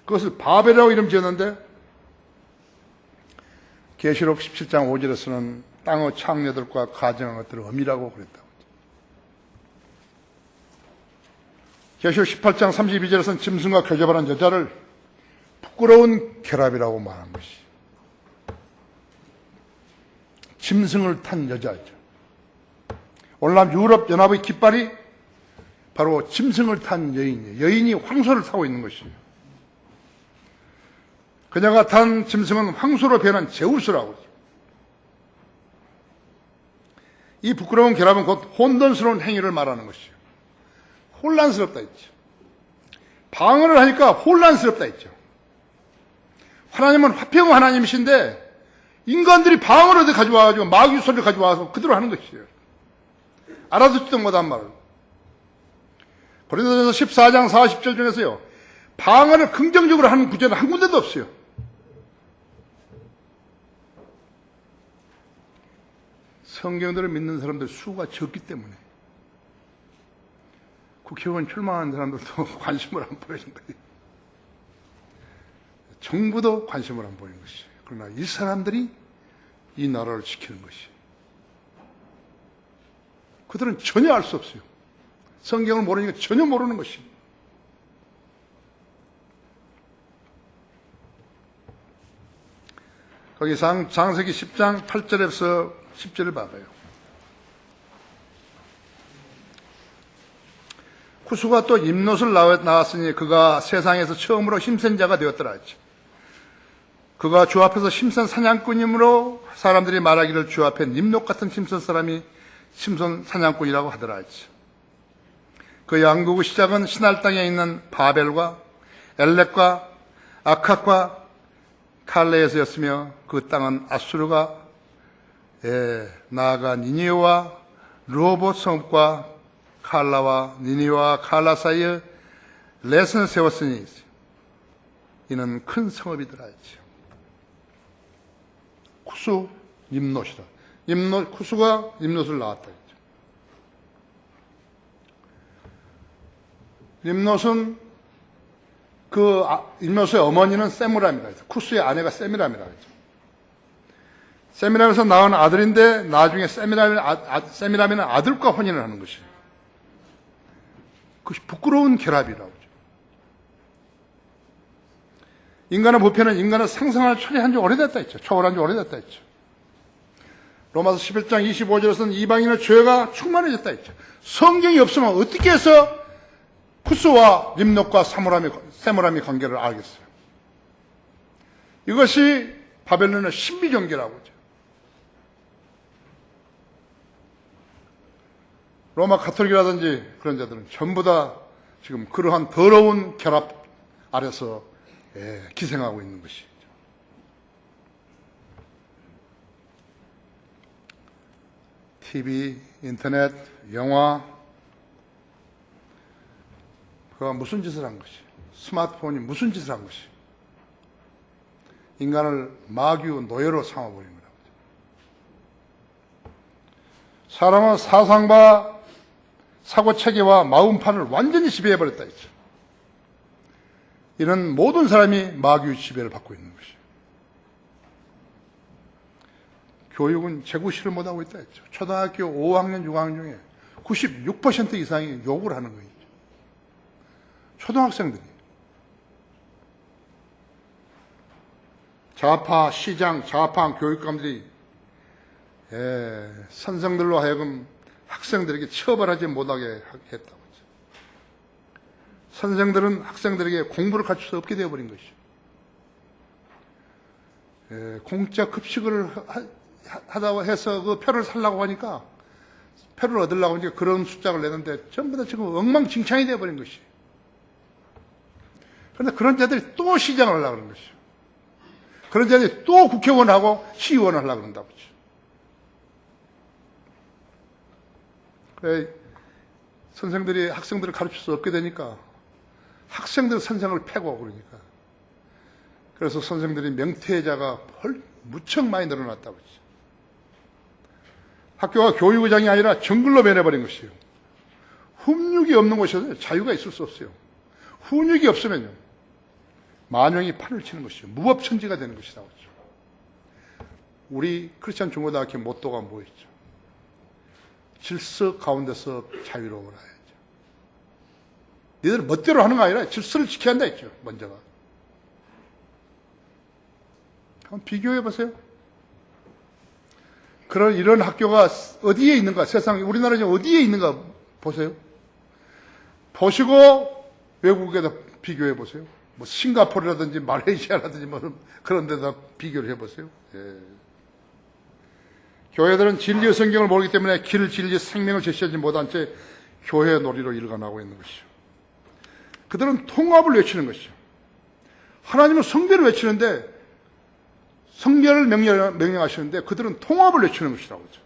그것을 바벨이라고 이름 지었는데 계시록 17장 5절에서는 땅의 창녀들과 가정한 것들을 어미라고 그랬다고. 계시록 18장 32절에서는 짐승과 교접하는 여자를 부끄러운 결합이라고 말한 것이. 짐승을 탄 여자죠. 오늘날 유럽 연합의 깃발이 바로 짐승을 탄 여인이에요. 여인이 황소를 타고 있는 것이에요. 그녀가 탄 짐승은 황소로 변한 제우스라고. 이 부끄러운 결합은 곧 혼돈스러운 행위를 말하는 것이에요. 혼란스럽다 했죠. 방언을 하니까 혼란스럽다 했죠. 하나님은 화평의 하나님이신데 인간들이 방언을 가져와가지고 마귀 소리를 가져와서 그대로 하는 것이에요. 알아듣지도 못한 말을. 고린도전서 14장 40절 중에서요, 방언을 긍정적으로 하는 구절은 한 군데도 없어요. 성경들을 믿는 사람들 수가 적기 때문에 국회의원 출마하는 사람들도 관심을 안 보이는 거예요. 정부도 관심을 안 보이는 것이에요. 그러나 이 사람들이 이 나라를 지키는 것이에요. 그들은 전혀 알 수 없어요. 성경을 모르니까 전혀 모르는 것입니다. 거기 장세기 10장 8절에서 10절을 봐봐요. 쿠수가 또 임롯을 낳았으니 그가 세상에서 처음으로 힘센 자가 되었더라 했죠. 그가 주 앞에서 힘센 사냥꾼이므로 사람들이 말하기를 주 앞에 임롯 같은 힘센 사람이 힘센 사냥꾼이라고 하더라 했죠. 그 왕국의 시작은 신할 땅에 있는 바벨과 엘렉과 아캅과 칼레에서였으며 그 땅은 아수르가 나아가 니니웨와 르호봇 성읍과 칼라와 니니웨와 칼라 사이에 렛을 세웠으니 이는 큰 성읍이더라 했죠. 쿠수 임롯이다. 쿠수가 임롯을 낳았다 했죠. 임롯은 임롯의 어머니는 세무람이다. 쿠수의 아내가 세미람이라고 했죠. 세미람에서 낳은 아들인데 나중에 세미람이는 아들과 혼인을 하는 것이에요. 그것이 부끄러운 결합이라고 하죠. 인간의 보편은 인간의 상상을 초래한 지 오래됐다 했죠. 초월한 지 오래됐다 했죠. 로마서 11장 25절에서는 이방인의 죄가 충만해졌다 했죠. 성경이 없으면 어떻게 해서 쿠스와 임롯과 세무람의 관계를 알겠어요? 이것이 바벨론의 신비종교라고 하죠. 로마 가톨릭이라든지 그런 자들은 전부 다 지금 그러한 더러운 결합 아래서 기생하고 있는 것이죠. TV, 인터넷, 영화, 그가 무슨 짓을 한 것이, 스마트폰이 무슨 짓을 한 것이, 인간을 마귀의 노예로 삼아버린 거라고. 사람은 사상과 사고체계와 마음판을 완전히 지배해버렸다 했죠. 이런 모든 사람이 마귀의 지배를 받고 있는 것이에요. 교육은 재구시를 못하고 있다 했죠. 초등학교 5학년, 6학년 중에 96% 이상이 욕을 하는 거예요. 초등학생들이. 좌파 시장, 좌파 교육감들이 선생들로 하여금 학생들에게 처벌하지 못하게 했다고 했죠. 선생들은 학생들에게 공부를 가르칠 수 없게 되어버린 것이죠. 공짜 급식을 하다고 해서 그 표를 살라고 하니까, 표를 얻으려고 하니까 그런 숫자를 내는데 전부 다 지금 엉망진창이 되어버린 것이에요. 그런데 그런 자들이 또 시장을 하려고 하는 것이죠. 그런 자들이 또 국회의원하고 시의원을 하려고 그런다고. 그래, 선생들이 학생들을 가르칠 수 없게 되니까 학생들 선생을 패고 그러니까. 그래서 선생들이 명퇴자가 무척 많이 늘어났다고. 학교가 교육의장이 아니라 정글로 변해버린 것이에요. 훈육이 없는 곳에서 자유가 있을 수 없어요. 훈육이 없으면요, 만용이 판을 치는 것이죠. 무법천지가 되는 것이라고 하죠. 우리 크리스찬 중고등학교 모토가 뭐였죠? 질서 가운데서 자유로워라 해야죠. 니들 멋대로 하는 거 아니라 질서를 지켜야 한다 했죠, 먼저가. 한번 비교해 보세요. 이런 학교가 어디에 있는가, 세상에, 우리나라에 어디에 있는가 보세요. 보시고 외국에다 비교해 보세요. 뭐 싱가포르라든지 말레이시아라든지 뭐 그런 데다 비교를 해 보세요. 예. 교회들은 진리의 성경을 모르기 때문에 길, 진리, 생명을 제시하지 못한 채 교회의 놀이로 일관하고 있는 것이죠. 그들은 통합을 외치는 것이죠. 하나님은 성결을 외치는데, 성결을 명령하시는데 그들은 통합을 외치는 것이라고 하죠.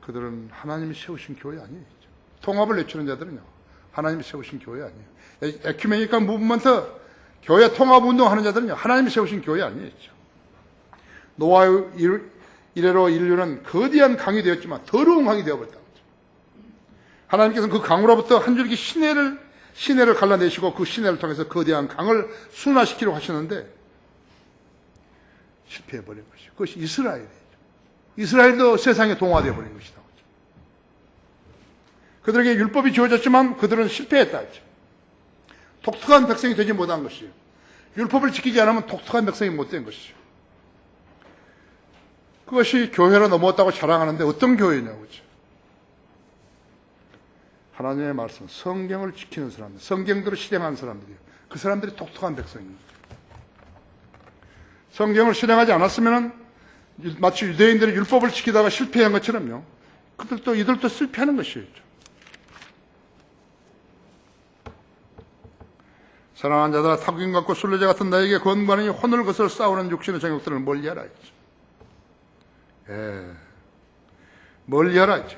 그들은 하나님이 세우신 교회 아니에요. 통합을 외치는 자들은요, 하나님이 세우신 교회 아니에요. 에큐메니컬 무브먼트, 교회 통합 운동하는 자들은요, 하나님이 세우신 교회 아니에요. 노아 이래로 인류는 거대한 강이 되었지만 더러운 강이 되어버렸다고 하죠. 하나님께서는 그 강으로부터 한 줄기 시내를 갈라내시고 그 시내를 통해서 거대한 강을 순화시키려고 하셨는데 실패해버린 것이죠. 그것이 이스라엘이죠. 이스라엘도 세상에 동화되어 버린 것이다. 그들에게 율법이 주어졌지만 그들은 실패했다 했죠. 독특한 백성이 되지 못한 것이에요. 율법을 지키지 않으면 독특한 백성이 못된 것이죠. 그것이 교회로 넘어왔다고 자랑하는데 어떤 교회냐고 그죠? 하나님의 말씀, 성경을 지키는 사람들, 성경대로 실행하는 사람들이에요. 그 사람들이 독특한 백성입니다. 성경을 실행하지 않았으면 마치 유대인들이 율법을 지키다가 실패한 것처럼요, 이들도 실패하는 것이에요. 사랑하는 자들아, 탐욕 같고 순례자 같은 나에게 권고하니 혼을 거슬러 싸우는 육신의 정욕들을 멀리하라 했죠. 예, 멀리하라 했죠.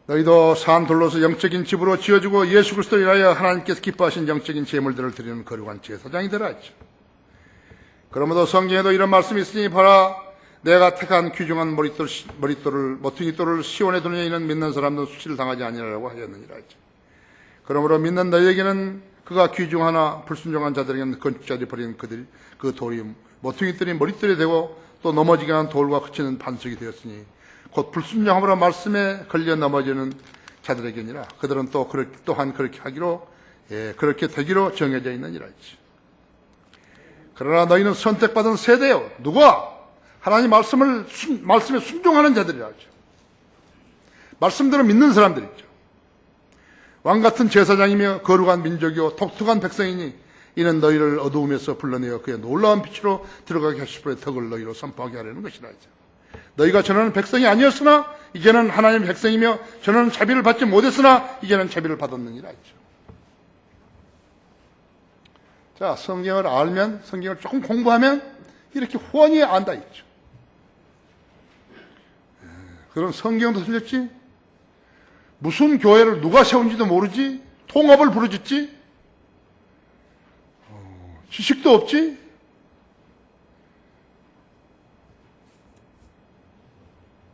너희도 산 돌로서 영적인 집으로 지어주고 예수 그리스도를 인하여 하나님께서 기뻐하신 영적인 제물들을 드리는 거룩한 제사장이 되라 했죠. 그러므로 성경에도 이런 말씀이 있으니 봐라, 내가 택한 귀중한 모퉁이돌을 시온에 두는 이는 믿는 사람들은 수치를 당하지 아니하라고 하였느니라 했죠. 그러므로 믿는 너희에게는 그가 귀중하나 불순종한 자들에게는 건축자들이 버린 그 돌이 모퉁이들이 머릿돌이 되고 또 넘어지게 하는 돌과 그치는 반석이 되었으니 곧 불순종함으로 말씀에 걸려 넘어지는 자들에게니라. 그들은 또한 그렇게 하기로, 그렇게 되기로 정해져 있느니라 했지. 그러나 너희는 선택받은 세대요. 누가? 하나님 말씀에 순종하는 자들이라 하죠. 말씀대로 믿는 사람들이죠. 왕같은 제사장이며 거룩한 민족이요 독특한 백성이니 이는 너희를 어두움에서 불러내어 그의 놀라운 빛으로 들어가게 하실 분의 덕을 너희로 선포하게 하려는 것이라 하죠. 너희가 전에는 백성이 아니었으나 이제는 하나님의 백성이며 전에는 자비를 받지 못했으나 이제는 자비를 받았느니라 했죠. 자, 성경을 알면, 성경을 조금 공부하면 이렇게 훤히 안다 했죠. 그럼 성경도 틀렸지? 무슨 교회를 누가 세운지도 모르지? 통합을 부르짖지? 지식도 없지?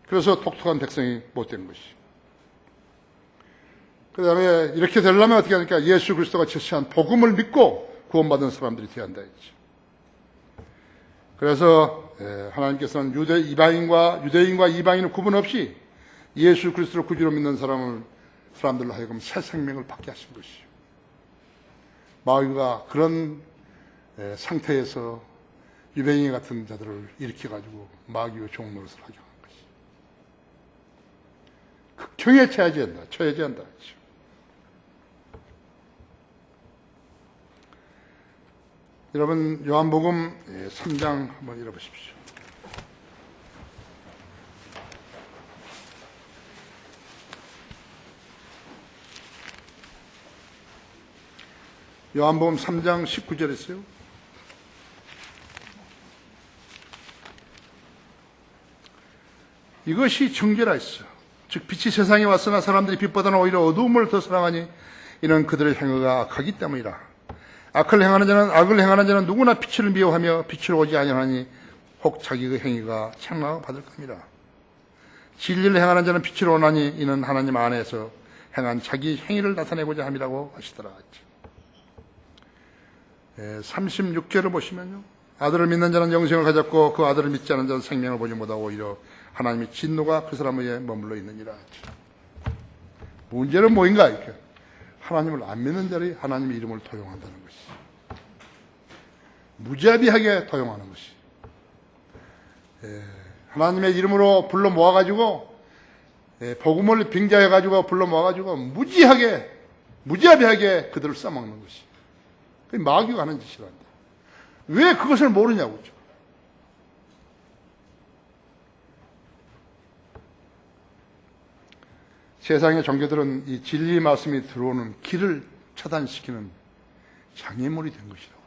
그래서 독특한 백성이 못된 것이. 그 다음에 이렇게 되려면 어떻게 하니까 예수 그리스도가 제시한 복음을 믿고 구원받은 사람들이 되어야 한다 했지. 그래서 하나님께서는 유대인과 이방인을 구분 없이 예수 그리스도를 구주로 믿는 사람들로 하여금 새 생명을 받게 하신 것이죠. 마귀가 그런 상태에서 유대인 같은 자들을 일으켜가지고 마귀의 종노릇을 하게 하는 것이죠. 극형에 처해져야 한다. 여러분, 요한복음 3장 한번 읽어보십시오. 요한복음 3장 19절에 있어요. 이것이 정죄라 했어. 즉 빛이 세상에 왔으나 사람들이 빛보다는 오히려 어두움을 더 사랑하니 이는 그들의 행위가 악하기 때문이라. 악을 행하는 자는 누구나 빛을 미워하며 빛으로 오지 아니하니 혹 자기의 행위가 책망받을 겁니다. 진리를 행하는 자는 빛으로 오나니 이는 하나님 안에서 행한 자기 행위를 나타내고자 함이라고 하시더라. 36절을 보시면요, 아들을 믿는 자는 영생을 가졌고 그 아들을 믿지 않는 자는 생명을 보지 못하고 오히려 하나님의 진노가 그 사람 위에 머물러 있느니라. 문제는 뭐인가? 이렇게 하나님을 안 믿는 자들이 하나님의 이름을 도용한다는 것이, 무자비하게 도용하는 것이, 하나님의 이름으로 불러 모아가지고 복음을 빙자해가지고 불러 모아가지고 무자비하게 그들을 써먹는 것이 마귀가 하는 짓이란다. 왜 그것을 모르냐고. 세상의 종교들은 이 진리 말씀이 들어오는 길을 차단시키는 장애물이 된 것이라고.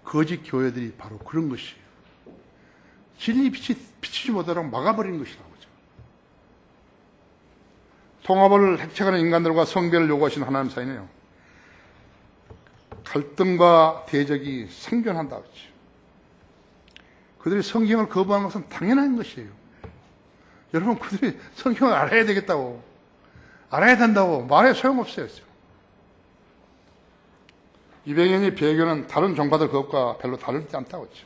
거짓 교회들이 바로 그런 것이에요. 진리 빛이 비치지 못하도록 막아버린 것이라고. 통합을 획책하는 인간들과 성별을 요구하신 하나님 사이는요, 갈등과 대적이 생존한다. 그들이 성경을 거부한 것은 당연한 것이에요. 여러분, 그들이 성경을 알아야 되겠다고, 알아야 된다고 말해 소용없어요. 이백년이 배교는 다른 종파들 그것과 별로 다르지 않다고 했죠.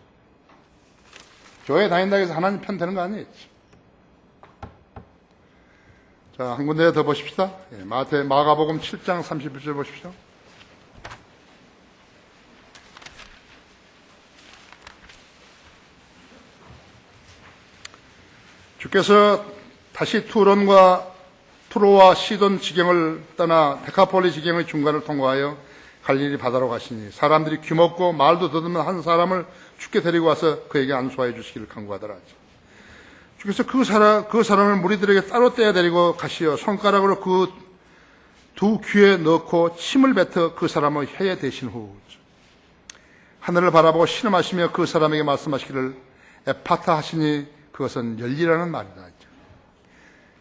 교회 다닌다고 해서 하나님 편 되는 거 아니에요. 자, 한 군데 더 보십시다. 마가복음 7장 31절 보십시오. 주께서 다시 투로와 시돈 지경을 떠나 데카폴리 지경의 중간을 통과하여 갈릴리 바다로 가시니 사람들이 귀먹고 말도 더듬는 한 사람을 주께 데리고 와서 그에게 안수하여 주시기를 간구하더라. 주께서 그 사람을 무리들에게 따로 떼어 데리고 가시어 손가락으로 그 두 귀에 넣고 침을 뱉어 그 사람의 혀에 대신 후 하늘을 바라보고 신음하시며 그 사람에게 말씀하시기를 에파타 하시니 그것은 열리라는 말이다.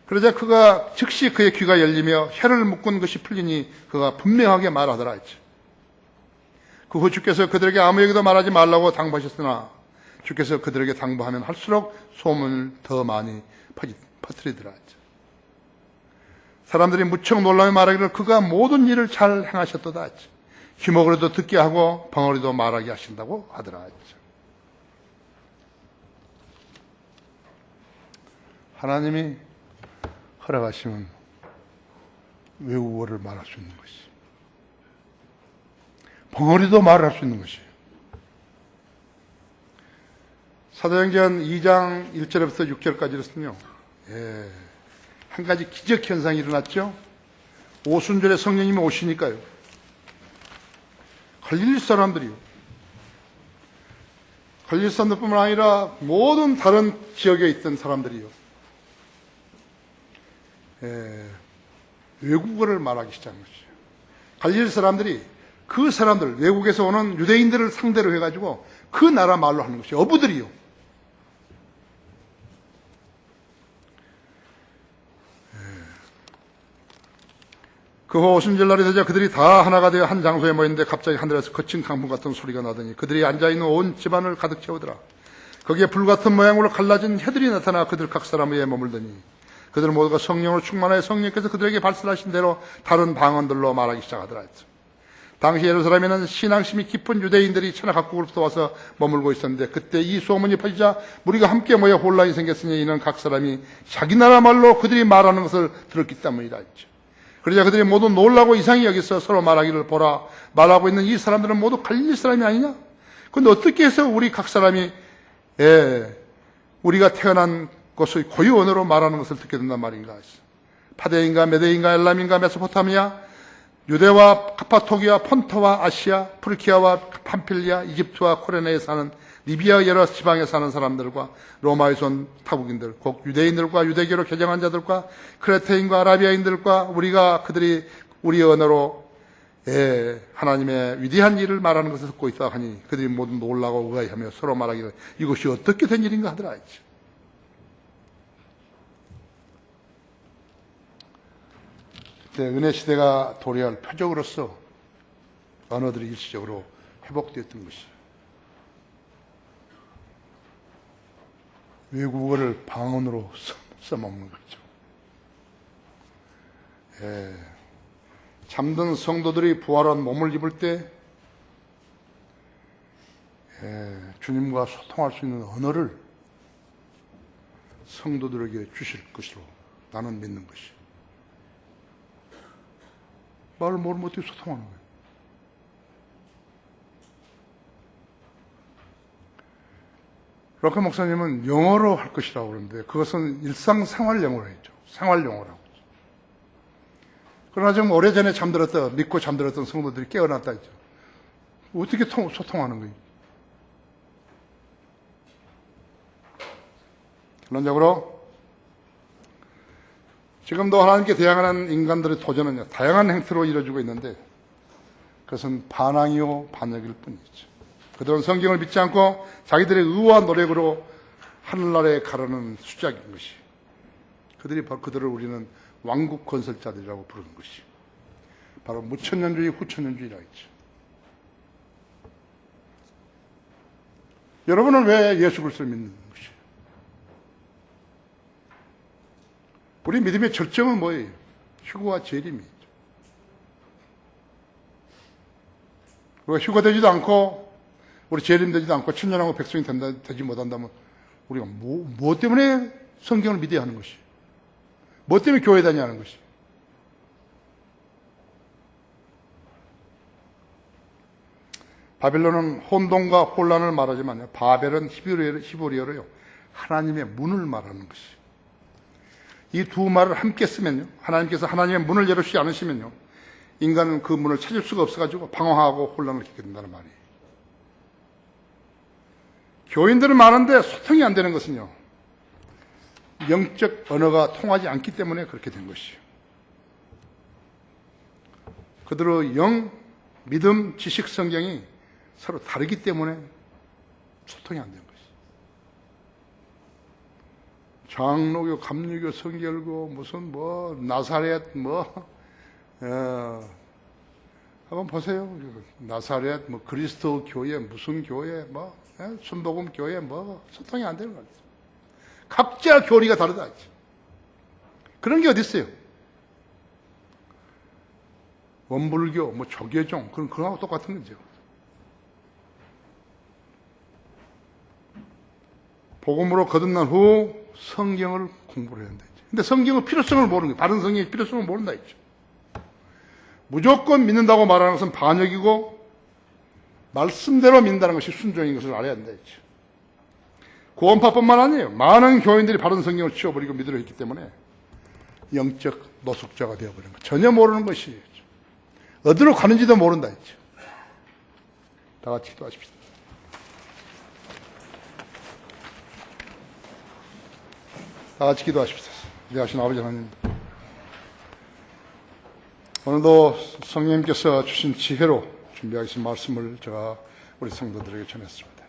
그러자 그가 즉시 그의 귀가 열리며 혀를 묶은 것이 풀리니 그가 분명하게 말하더라. 그 후 주께서 그들에게 아무에게도 말하지 말라고 당부하셨으나 주께서 그들에게 당부하면 할수록 소문을 더 많이 퍼뜨리더라. 사람들이 무척 놀라며 말하기를 그가 모든 일을 잘 행하셨도다. 귀먹으로도 듣게 하고 벙어리도 말하게 하신다고 하더라. 하나님이 허락하시면 외국어를 말할 수 있는 것이, 벙어리도 말할 수 있는 것이에요. 사도행전 2장 1절부터 6절까지였으며 한 가지 기적 현상이 일어났죠. 오순절에 성령님이 오시니까요, 갈릴리 사람들이요, 갈릴리 사람들뿐만 아니라 모든 다른 지역에 있던 사람들이요, 외국어를 말하기 시작한 것이에요. 갈릴리 사람들이 그 사람들, 외국에서 오는 유대인들을 상대로 해가지고 그 나라 말로 하는 것이에요. 어부들이요. 그 후 오순절날이 되자 그들이 다 하나가 되어 한 장소에 모였는데 갑자기 하늘에서 거친 강풍 같은 소리가 나더니 그들이 앉아있는 온 집안을 가득 채우더라. 거기에 불같은 모양으로 갈라진 해들이 나타나 그들 각 사람 위에 머물더니 그들 모두가 성령으로 충만하여 성령께서 그들에게 발설하신 대로 다른 방언들로 말하기 시작하더라. 당시 예루살렘에는 신앙심이 깊은 유대인들이 천하 각국으로부터 와서 머물고 있었는데 그때 이 소문이 퍼지자 무리가 함께 모여 혼란이 생겼으니 이는 각 사람이 자기 나라 말로 그들이 말하는 것을 들었기 때문이다. 그러자 그들이 모두 놀라고 이상히 여기서 서로 말하기를 보라, 말하고 있는 이 사람들은 모두 갈릴리 사람이 아니냐? 그런데 어떻게 해서 우리 각 사람이 우리가 태어난 곳의 고유 언어로 말하는 것을 듣게 된단 말인가? 파데인가 메데인가 엘람인가 메소포타미아, 유대와 카파토기아, 폰토와 아시아, 프르키아와 팜필리아, 이집트와 코레네에 사는 리비아 여러 지방에 사는 사람들과 로마에서 온 타국인들, 곧 유대인들과 유대교로 개정한 자들과 크레테인과 아라비아인들과 우리가 그들이 우리 언어로 하나님의 위대한 일을 말하는 것을 듣고 있다 하니 그들이 모두 놀라고 의아해하며 서로 말하기를 이것이 어떻게 된 일인가 하더라 했죠. 그때 은혜 시대가 도래할 표적으로서 언어들이 일시적으로 회복되었던 것이죠. 외국어를 방언으로 써먹는 거죠. 잠든 성도들이 부활한 몸을 입을 때 주님과 소통할 수 있는 언어를 성도들에게 주실 것으로 나는 믿는 것이. 말을 모르면 어떻게 소통하는 거예요? 럭커 목사님은 영어로 할 것이라고 그러는데 그것은 일상생활 영어로 했죠. 생활 영어라고. 그러나 좀 오래전에 믿고 잠들었던 성도들이 깨어났다 했죠. 어떻게 소통하는 거예요? 결론적으로 지금도 하나님께 대항하는 인간들의 도전은 다양한 행태로 이루어지고 있는데 그것은 반항이요 반역일 뿐이죠. 그들은 성경을 믿지 않고 자기들의 의와 노력으로 하늘나라에 가려는 수작인 것이. 그들을 우리는 왕국 건설자들이라고 부르는 것이. 바로 무천년주의, 후천년주의라 했죠. 여러분은 왜 예수 그리스도를 믿는 것이에요? 우리 믿음의 절정은 뭐예요? 휴거와 재림이죠. 우리가 휴거되지도 않고 우리 재림되지도 않고 천년왕국 백성이 되지 못한다면 우리가 뭐 때문에 성경을 믿어야 하는 것이? 뭐 때문에 교회 다녀야 하는 것이? 바빌론은 혼돈과 혼란을 말하지만 바벨은 히브리어로요 하나님의 문을 말하는 것이. 이 두 말을 함께 쓰면요 하나님께서 하나님의 문을 열어주지 않으시면요 인간은 그 문을 찾을 수가 없어가지고 방황하고 혼란을 겪게 된다는 말이에요. 교인들은 많은데 소통이 안 되는 것은요 영적 언어가 통하지 않기 때문에 그렇게 된 것이에요. 그들의 영, 믿음, 지식, 성경이 서로 다르기 때문에 소통이 안 되는 것이에요. 장로교, 감리교, 성결교, 무슨 나사렛 한번 보세요. 나사렛 그리스도 교회, 무슨 교회, 순복음 교회, 소통이 안 되는 거예요. 각자 교리가 다르다. 그런 게 어디 있어요? 원불교, 조계종, 그런 거하고 똑같은 거죠. 복음으로 거듭난 후 성경을 공부를 해야 된다. 근데 성경의 필요성을 모르는 거예요. 바른 성경의 필요성을 모른다 했죠. 무조건 믿는다고 말하는 것은 반역이고 말씀대로 믿는다는 것이 순종인 것을 알아야 된다 했죠. 구원파뿐만 아니에요. 많은 교인들이 바른 성경을 치워버리고 믿으려 했기 때문에 영적 노숙자가 되어버린 거. 전혀 모르는 것이 어디로 가는지도 모른다 했죠. 다 같이 기도하십시다. 다 같이 기도하십시다. 위대하신 아버지 하나님, 오늘도 성령님께서 주신 지혜로 준비하신 말씀을 제가 우리 성도들에게 전했습니다.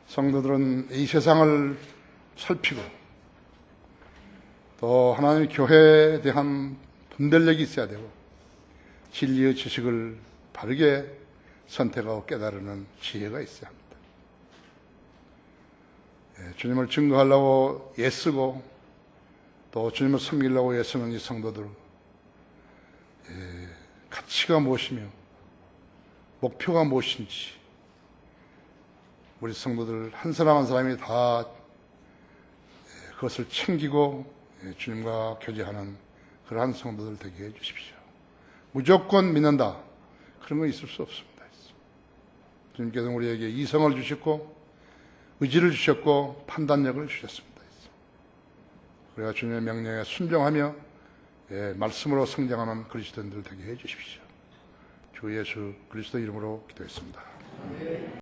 성도들은 이 세상을 살피고 또 하나님의 교회에 대한 분별력이 있어야 되고 진리의 지식을 바르게 선택하고 깨달으는 지혜가 있어야 합니다. 주님을 증거하려고 애쓰고 또 주님을 섬기려고 애쓰는 이 성도들, 가치가 무엇이며 목표가 무엇인지 우리 성도들 한 사람 한 사람이 다 그것을 챙기고 주님과 교제하는 그러한 성도들 되게 해주십시오. 무조건 믿는다, 그런 건 있을 수 없습니다. 주님께서 우리에게 이성을 주셨고 의지를 주셨고 판단력을 주셨습니다. 우리가 주님의 명령에 순종하며 말씀으로 성장하는 그리스도인들 되게 해주십시오. 주 예수 그리스도 이름으로 기도했습니다.